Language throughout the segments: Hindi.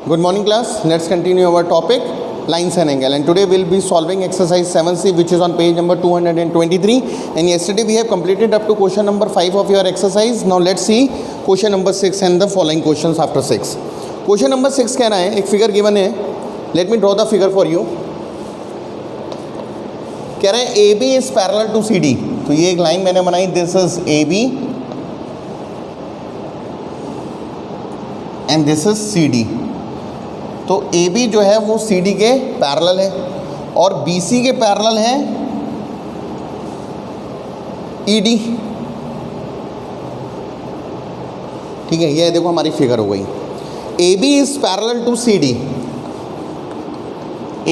Good morning class. Let's continue our topic lines and angle, and today we'll be solving exercise 7C, which is on page number 223, and yesterday we have completed up to question number 5 of your exercise. Now let's see question number 6 and the following questions after 6. Question number 6 कह रहा है, एक फिगर गिवन है, let me draw the figure for you. कह रहा है AB is parallel to CD. तो ये एक लाइन मैंने बनाई, this is AB and this is CD. तो AB जो है वो CD के पैरेलल है और BC के पैरेलल है ED. ठीक है, ये देखो हमारी फिगर हो गई. AB is parallel to CD.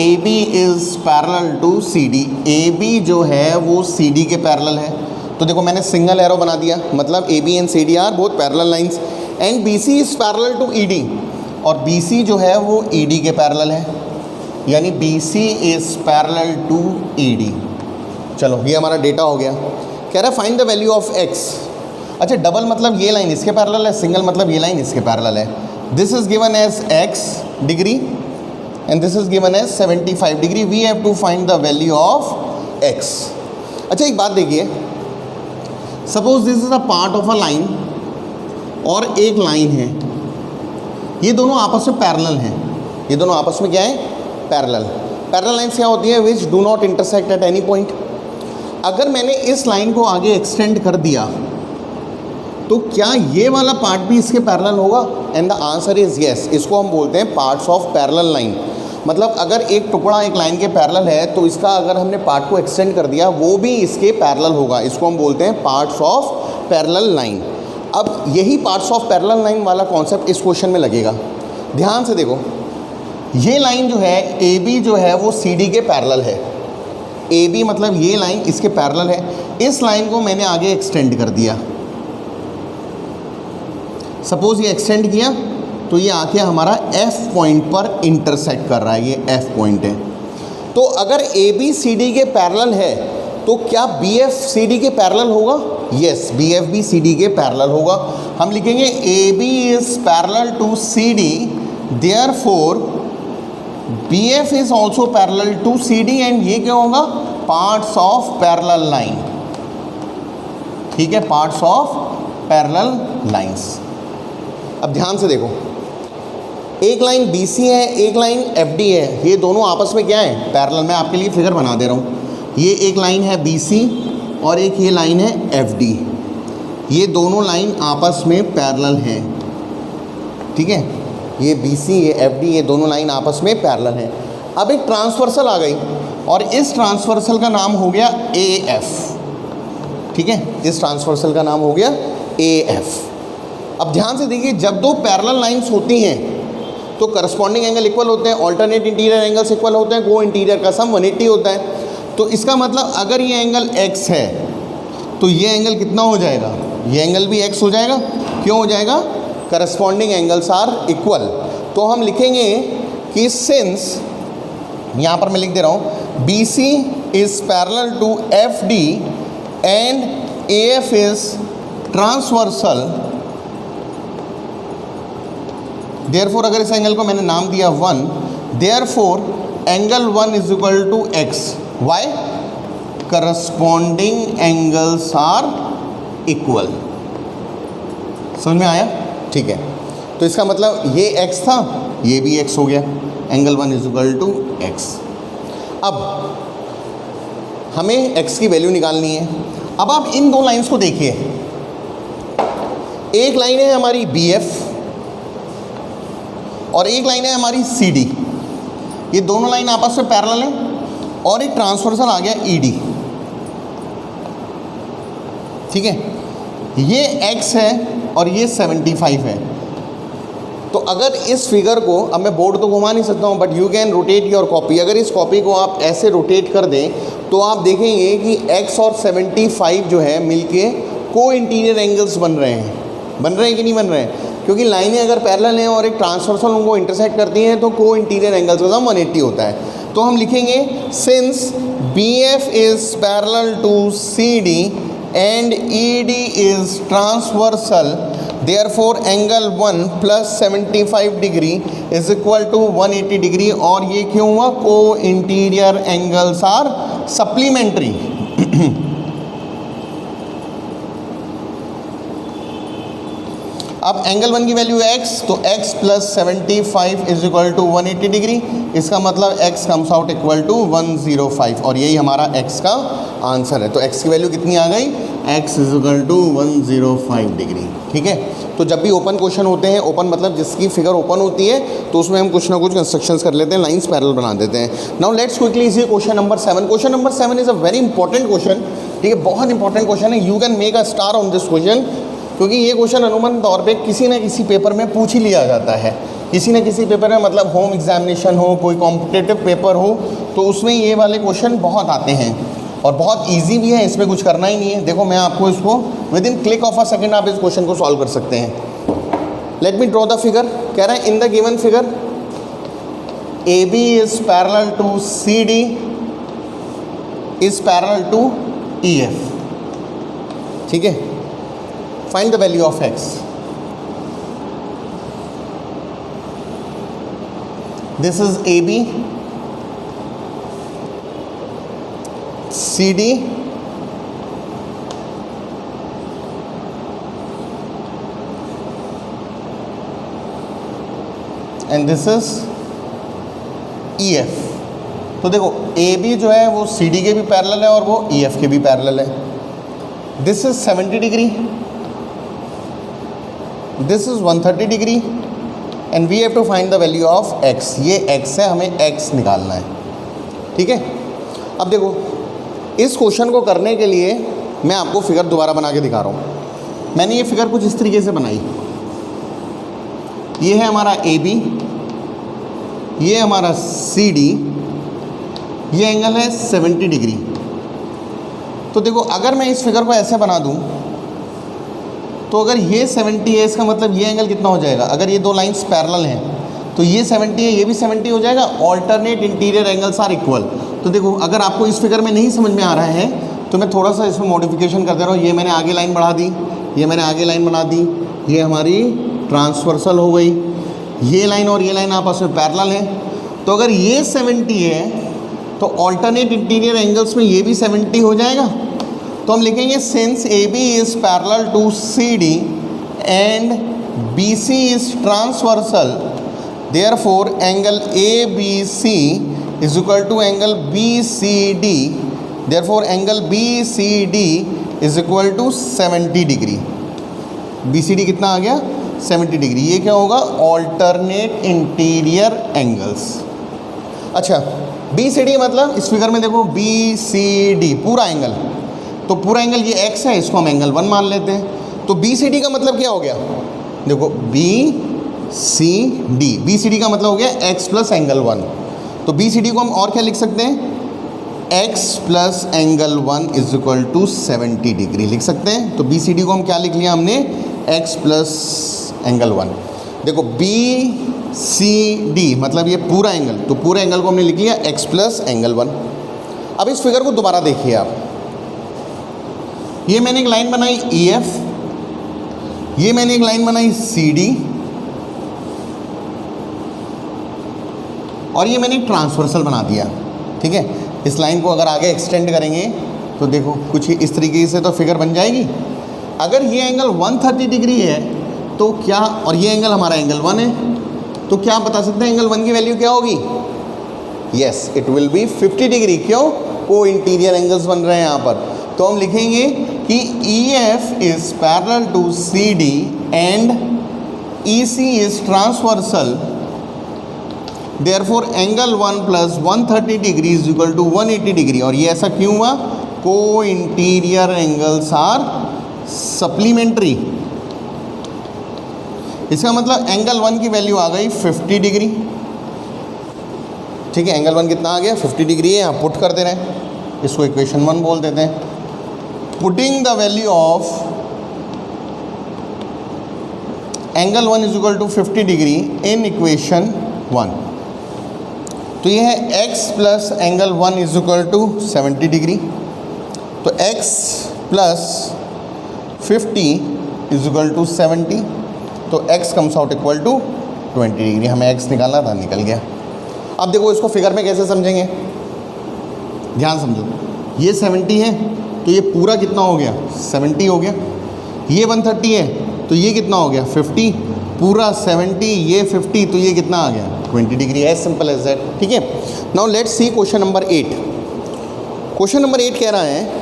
AB is parallel to CD. AB जो है वो CD के पैरेलल है. तो देखो मैंने सिंगल एरो बना दिया, मतलब AB and CD are both parallel lines. And BC is parallel to ED, और BC जो है वो ED के पैरेलल है, यानी BC is parallel to ED. चलो ये हमारा डेटा हो गया. कह रहा है find the value of X. अच्छा, डबल मतलब ये लाइन इसके पैरेलल है, सिंगल मतलब ये लाइन इसके पैरेलल है. This is given as X degree and this is given as 75 degree. We have to find the value of X. अच्छा एक बात देखिए, suppose this is a part of a line और एक लाइन है, ये दोनों आपस में पैरेलल हैं. ये दोनों आपस में क्या है? पैरेलल. पैरेलल लाइन्स क्या होती है? Which do not intersect at any point. अगर मैंने इस लाइन को आगे एक्सटेंड कर दिया तो क्या ये वाला पार्ट भी इसके पैरेलल होगा? And the answer is yes. इसको हम बोलते हैं पार्ट्स ऑफ पैरेलल लाइन. मतलब अगर एक टुकड़ा एक लाइन के पैरेलल है तो इसका अगर हमने पार्ट को एक्सटेंड कर दिया वो भी इसके पैरेलल होगा. इसको हम बोलते हैं पार्ट्स ऑफ पैरेलल लाइन. अब यही पार्ट्स ऑफ पैरेलल लाइन वाला कॉन्सेप्ट इस क्वेश्चन में लगेगा. ध्यान से देखो, ये लाइन जो है AB जो है वो CD के पैरेलल है. AB मतलब ये लाइन इसके पैरेलल है. इस लाइन को मैंने आगे एक्सटेंड कर दिया. सपोज ये एक्सटेंड किया तो ये आके हमारा F पॉइंट पर इंटरसेक्ट कर रहा है. ये F पॉइंट है. तो अगर AB CD के पैरेलल है तो क्या BF CD के पैरेलल होगा? यस, BF भी CD के पैरेलल होगा. हम लिखेंगे AB is parallel to CD, therefore BF is also parallel to CD, and ये क्या होगा? Parts of parallel line. ठीक है, पार्ट्स ऑफ पैरेलल लाइंस. अब ध्यान से देखो, एक लाइन BC है, एक लाइन FD है. ये दोनों आपस में क्या है? पैरेलल. मैं आपके लिए फिगर बना दे रहा हूँ. ये एक लाइन है BC और एक ये लाइन है FD. ये दोनों लाइन आपस में पैरेलल हैं. ठीक है, ये BC ये FD ये दोनों लाइन आपस में पैरेलल हैं. अब एक ट्रांसवर्सल आ गई और इस ट्रांसवर्सल का नाम हो गया AF. ठीक है, इस ट्रांसवर्सल का नाम हो गया AF. अब ध्यान से देखिए, जब दो पैरेलल लाइंस होती हैं तो करस्पॉन्डिंग एंगल इक्वल होते हैं, ऑल्टरनेट इंटीरियर एंगल्स इक्वल होते हैं, को इंटीरियर का सम 180 होता है. तो इसका मतलब अगर ये एंगल X है तो ये एंगल कितना हो जाएगा? ये एंगल भी X हो जाएगा. क्यों हो जाएगा? Corresponding angles are equal. तो हम लिखेंगे कि सिंस, यहाँ पर मैं लिख दे रहा हूँ, BC is parallel to FD and AF is transversal, therefore अगर इस एंगल को मैंने नाम दिया 1, therefore angle 1 is equal to X. Why? Corresponding angles are equal. समझ में आया? ठीक है, तो इसका मतलब ये X था, ये भी X हो गया. Angle 1 is equal to X. अब हमें X की वैल्यू निकालनी है. अब आप इन दो लाइंस को देखिए, एक लाइन है हमारी BF और एक लाइन है हमारी CD. ये दोनों लाइन आपस में पैरेलल हैं और एक ट्रांसवर्सल आ गया ED. ठीक है, ये X है और ये 75 है. तो अगर इस फिगर को, अब मैं बोर्ड तो घुमा नहीं सकता हूँ, but you can rotate your copy. अगर इस कॉपी को आप ऐसे रोटेट कर दें तो आप देखेंगे कि X और 75 जो है मिलके को इंटीरियर एंगल्स बन रहे हैं. बन रहे हैं कि नहीं बन रहे हैं? क्योंकि लाइनें अगर पैरेलल हैं और एक ट्रांसवर्सल उनको इंटरसेक्ट करती हैं तो को इंटीरियर एंगल्स का सम 180 होता है. तो हम लिखेंगे since BF is parallel to CD and ED is transversal, therefore angle 1 plus 75 degree is equal to 180 degree. और ये क्यों हुआ? Co-interior angles are supplementary. अब एंगल 1 की वैल्यू x, तो x plus 75 is equal to 180 degree. इसका मतलब x comes out equal to 105 और यही हमारा x का आंसर है। तो x की वैल्यू कितनी आ गई? x is equal to 105 degree. ठीक है, तो जब भी ओपन क्वेश्चन होते हैं, ओपन मतलब जिसकी फिगर ओपन होती है, तो उसमें हम कुछ ना कुछ कंस्ट्रक्शंस कर लेते हैं, लाइंस पैरेलल बना देते हैं। Now let's quickly see question number 7। Question number 7 is a very important question. ठीक है, बहुत इंपॉर्टेंट क्वेश्चन है। You can make a star on this question, क्योंकि ये क्वेश्चन अनुमान तौर पे किसी न किसी पेपर में पूछ ही लिया जाता है। किसी न किसी पेपर में, मतलब होम एग्जामिनेशन हो, कोई कॉम्पिटिटिव पेपर हो, तो उसमें ये वाले क्वेश्चन बहुत आते हैं और बहुत इजी भी है। इसमें कुछ करना ही नहीं है। देखो, मैं आपको इसको within click of a second आप इस क्वेश्चन को सॉल्व कर सकते हैं। Let me draw the figure. कह रहा है in the given figure A B is parallel to C D is parallel to E F. ठीक है, find the value of x. This is AB, CD, and this is EF. तो देखो, AB जो है वो CD के भी पैरेलल है और वो EF के भी पैरेलल है। This is 70 degree, this is 130 degree and we have to find the value of x। ये x है, हमें x निकालना है। ठीक है, अब देखो, इस क्वेश्चन को करने के लिए मैं आपको फिगर दोबारा बना के दिखा रहा हूँ। मैंने ये फिगर कुछ इस तरीके से बनाई। ये है हमारा AB, ये हमारा CD, ये एंगल है 70 डिग्री। तो देखो, अगर मैं इस फिगर को ऐसे बना दूँ, तो अगर ये 70 है, इसका मतलब ये एंगल कितना हो जाएगा? अगर ये दो लाइंस पैरेलल हैं तो ये 70 है, ये भी 70 हो जाएगा। Alternate interior angles are equal. तो देखो, अगर आपको इस फिगर में नहीं समझ में आ रहा है तो मैं थोड़ा सा इसमें मॉडिफिकेशन करते रहो। ये मैंने आगे लाइन बढ़ा दी, ये मैंने आगे लाइन बना दी, ये हमारी ट्रांसवर्सल हो गई। ये लाइन और ये लाइन आपस में पैरेलल है। तो अगर ये 70 है तो ऑल्टरनेट इंटीरियर एंगल्स में ये भी 70 हो जाएगा। तो हम लिखेंगे since A B is parallel to C D and B C is transversal, therefore angle A B C is equal to angle B C D, therefore angle B C D is equal to 70 degree. B C D कितना आ गया? 70 डिग्री। ये क्या होगा? Alternate interior angles. अच्छा, बी सी डी मतलब इस फिगर में देखो, बी सी डी पूरा एंगल, तो पूरा एंगल ये x है, इसको हम एंगल 1 मान लेते हैं। तो बी सी डी का मतलब क्या हो गया? देखो, B C D, B C D का मतलब हो गया x प्लस एंगल 1। तो बी सी डी को हम और क्या लिख सकते हैं? x plus angle 1 is equal to 70 degree लिख सकते हैं। तो बी सी डी को हम क्या लिख लिया हमने? x plus angle 1। देखो, बी सी डी मतलब ये पूरा एंगल, तो पूरे एंगल को हमने लिख लिया x प्लस एंगल 1। अब इस फिगर को दोबारा देखिए आप। ये मैंने एक लाइन बनाई EF, ये मैंने एक लाइन बनाई CD, और ये मैंने एक ट्रांसवर्सल बना दिया। ठीक है, इस लाइन को अगर आगे एक्सटेंड करेंगे तो देखो कुछ इस तरीके से तो फिगर बन जाएगी। अगर ये एंगल 130 डिग्री है तो क्या, और ये एंगल हमारा एंगल 1 है, तो क्या बता सकते हैं एंगल 1 की वैल्यू क्या होगी? Yes, it will be 50 degree. क्यों? को इंटीरियर एंगल्स बन रहे हैं यहाँ पर। तो हम लिखेंगे कि EF is parallel to CD and EC is transversal, therefore angle 1 plus 130 degree is equal to 180 degree. और ये ऐसा क्यों हुआ? Co-interior angles are supplementary. इसका मतलब एंगल 1 की वैल्यू आ गई 50 डिग्री। ठीक है, एंगल 1 कितना आ गया? 50 डिग्री है। यहाँ पुट कर दे रहे हैं, इसको इक्वेशन 1 बोल देते हैं। Putting the value of angle 1 is equal to 50 degree in equation 1। तो ये है x plus angle 1 is equal to 70 degree. तो x plus 50 is equal to 70। तो x comes out equal to 20 degree. हमें x निकालना था, निकल गया। अब देखो इसको फिगर में कैसे समझेंगे, ध्यान समझो। ये 70 है तो ये पूरा कितना हो गया, 70 हो गया। ये 130 है तो ये कितना हो गया, 50, पूरा 70, ये 50, तो ये कितना आ गया, 20 degree. As simple as that. ठीक है। Now let's see question number 8। Question number 8 कह रहा है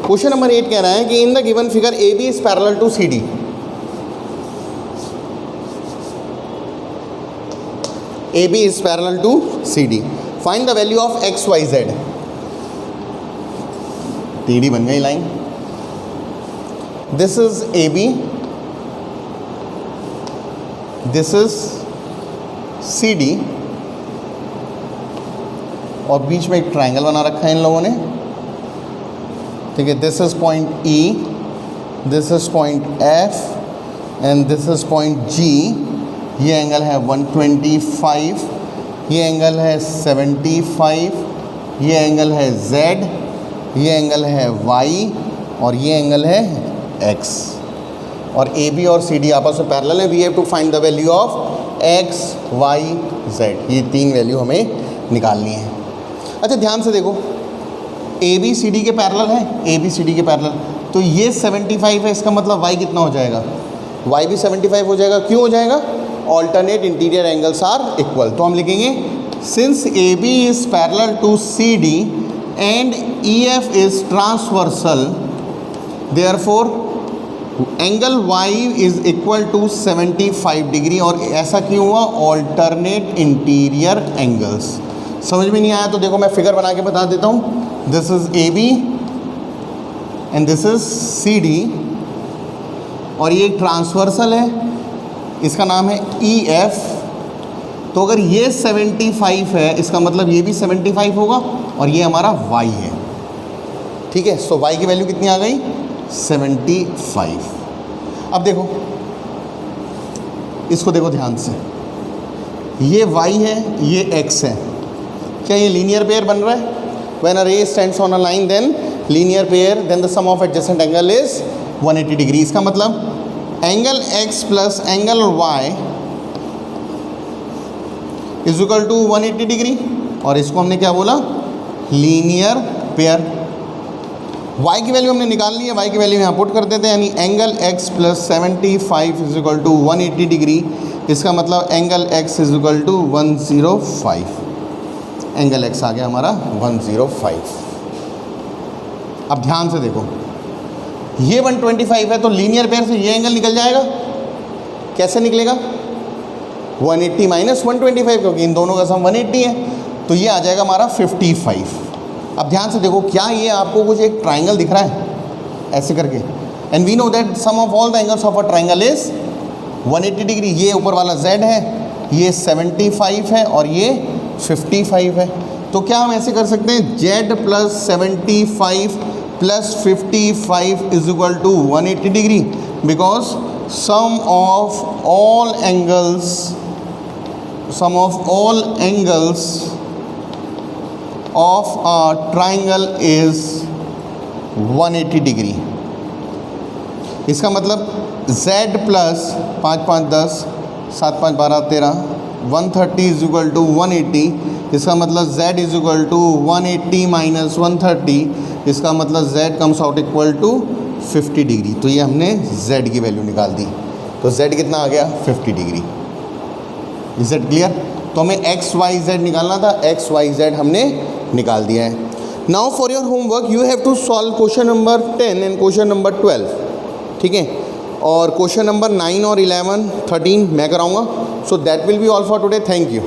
क्वेश्चन नंबर 8 कह रहा है कि in the given figure A B is parallel to C D. A B is parallel to C D. Find the value of x y z. T बन गई line. This is A B, this is C D, और बीच में एक ट्राइंगल बना रखा है इन लोगों ने। ठीक है, this is point E, this is point F and this is point G. ये एंगल है 125, ये एंगल है 75, ये एंगल है z, ये एंगल है y और ये एंगल है x। और ए बी और सी डी आपस में पैरेलल है। We have to find the value of x, y, z। ये तीन वैल्यू हमें निकालनी है। अच्छा ध्यान से देखो, ए बी सी डी के पैरेलल है, ए बी सी डी के पैरेलल, तो ये 75 है, इसका मतलब y कितना हो जाएगा, y भी 75 हो जाएगा। क्यों हो जाएगा, alternate interior angles are equal. तो हम लिखेंगे since A B is parallel to C D and E F is transversal, therefore angle y is equal to 75 degree. और ऐसा क्यों हुआ, ऑल्टरनेट इंटीरियर एंगल्स। समझ में नहीं आया तो देखो मैं फिगर बना के बता देता हूँ। This is A B and this is C D, और ये ट्रांसवर्सल है, इसका नाम है ई एफ। तो अगर ये 75 है, इसका मतलब ये भी 75 होगा, और ये हमारा y है। ठीक है, सो y की वैल्यू कितनी आ गई, 75। अब देखो इसको, देखो ध्यान से, ये y है, ये x है। क्या ये लीनियर पेयर बन रहा है? When a ray stands on a line, then linear pair, then the sum of adjacent angle is 180 degree. इसका मतलब angle x plus angle y is equal to 180 degree, और इसको हमने क्या बोला, लीनियर पेयर। y की वैल्यू हमने निकाल ली है, y की वैल्यू यहाँ पुट कर देते हैं, यानी angle x plus 75 is equal to 180 degree. इसका मतलब angle x is equal to 105। Angle x आ गया हमारा 105। अब ध्यान से देखो, ये 125 है तो लीनियर पेयर से ये एंगल निकल जाएगा। कैसे निकलेगा, 180 माइनस 125, क्योंकि इन दोनों का सम 180 है, तो ये आ जाएगा हमारा 55। अब ध्यान से देखो, क्या ये आपको कुछ एक ट्राइंगल दिख रहा है ऐसे करके, and we know that sum of all the angles of a triangle is 180 degree. ये ऊपर वाला z है, ये 75 है और ये 55 है। तो क्या हम ऐसे कर सकते हैं, z plus 75 plus 55 is equal to 180 degree, because sum of all angles of a triangle is 180 degree. इसका मतलब z plus 5 5 10 7 5 12 13 130 is equal to 180। इसका मतलब z is equal to 180 minus 130। इसका मतलब z comes out equal to 50 degree. तो ये हमने z की वैल्यू निकाल दी। तो z कितना आ गया, 50 डिग्री। Is that clear? तो हमें x y z निकालना था, x y z हमने निकाल दिया है। Now for your homework you have to solve question number 10 and question number 12। ठीक है, और क्वेश्चन नंबर 9 और 11 13 मैं कराऊंगा। So that will be all for today. Thank you.